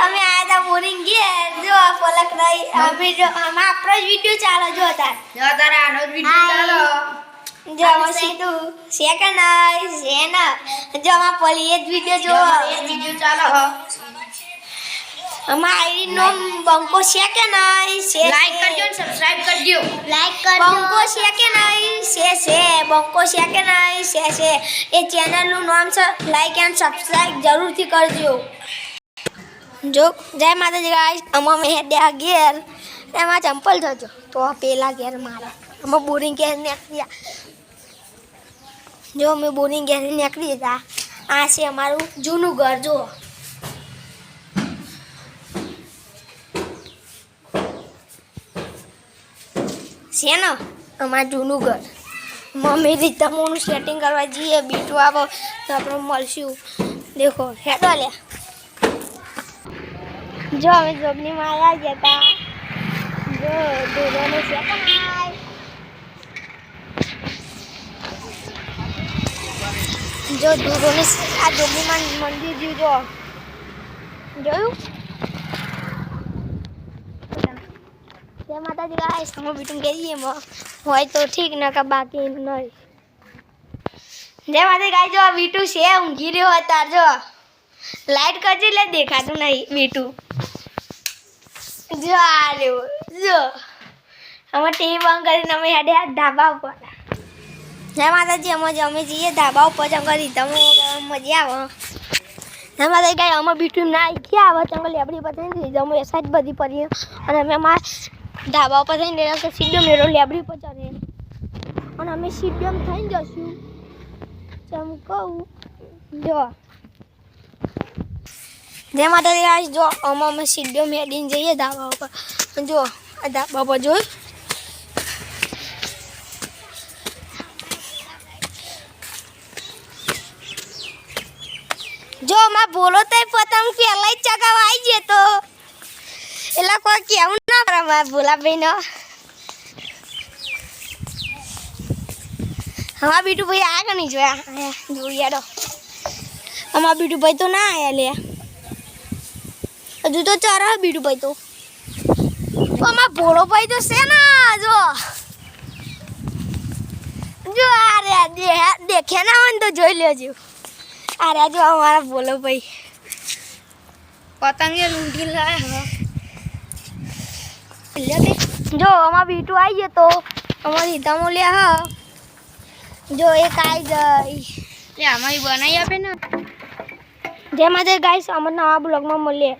અમે આયા તા બોરિંગ ગયા જો પલક રહી અમે જો આપણો જ વિડિયો ચાલે જો તાર આનો જ વિડિયો ચાલો જો સીધું સેકન્ડ સેના જો આ પલી એ જ વિડિયો જો એ વિડિયો ચાલે હો અમાર આઈડી નો બંકો સેકન્ડ છે લાઈક કરજો અને સબસ્ક્રાઇબ કરજો લાઈક કરજો બંકો સેકન્ડ છે બંકો સેકન્ડ છે એ ચેનલ નું નામ છે લાઈક એન્ડ સબસ્ક્રાઇબ જરૂરથી કરજો જો જય માતાજી ગાઈસ અમે હેડ્યા ઘેર એમાં ચંપલ થજો તો પેલા ઘેર મારા અમે બોરિંગ ઘેર નીકળ્યા જો અમે બોરિંગ ઘેર નીકળી હતા આ છે અમારું જૂનું ઘર જો છે ને અમારું જૂનું ઘર મમ્મી રીતમોનું સેટિંગ કરવા જઈએ બીટું આવો તો આપણે મળશું દેખો હેડો લે જો અમે જોબની માં આવ્યા ગયા હતા જો દૂધોને સેકન્ડ જો દૂધોને આ જોબની માં મંદિર જોયું જય માતાજી ગાઈસ અમે બીટું ગઈએ હોય તો ઠીક ના કા બાકી નહીં જય માતાજી ગાઈસ જો બીટું છે ઊંઘી રહ્યો હતા જો લાઈટ કરજે એટલે દેખાતું નહીં બીટું જો આ રહ્યો જો અમે ટીવી બંધ કરીને અમે હેડ્યા ધાબા ઉપર જય માતાજી અમે જઈએ ધાબા ઉપર જંગલ તમે મજા આવે જય માતાજી ગાઈસ અમે બીટું ના ગયા આવે જંગલ લેબડી પર થઈને અમે સાઈડ બધી પડી અને અમે અમારા ધાબા ઉપર થઈને સીધો મેળો લેબડી પર ચડે અને અમે સીધો થઈને જશું ચમકવું જો જય માતાજી ગાઈસ જો અમે સીધો મેળીને જઈએ ધાબા ઉપર જો આ ધાબા પર જોઈ જો માં બોલો તો પતંગ પહેલા જ ચગાવા આવી જતો એટલે કોઈ કેવું ના કરે મારા ભોલાભાઈ નો હા બીટુભાઈ આ કે નહીં જોયા જોઈએ તો અમારા બીટુભાઈ તો ના આયા લે હજુ તો ચાર બીટુભાઈ તો અમારા ભોળોભાઈ તો છે ને જો જો આ રે દેખ્યા ના હોય ને તો જોઈ લેજો આ રે જો અમારા ભોળોભાઈ પતંગે લૂંટી લાયા જો અમાર બીટુ આવી ગયો તો અમારી હિતામો લે હા જો એક આવી ગઈ લે અમારી બનાવી આપે ને જય માતા ગાઈસ અમાર નવા બ્લોગમાં મળીએ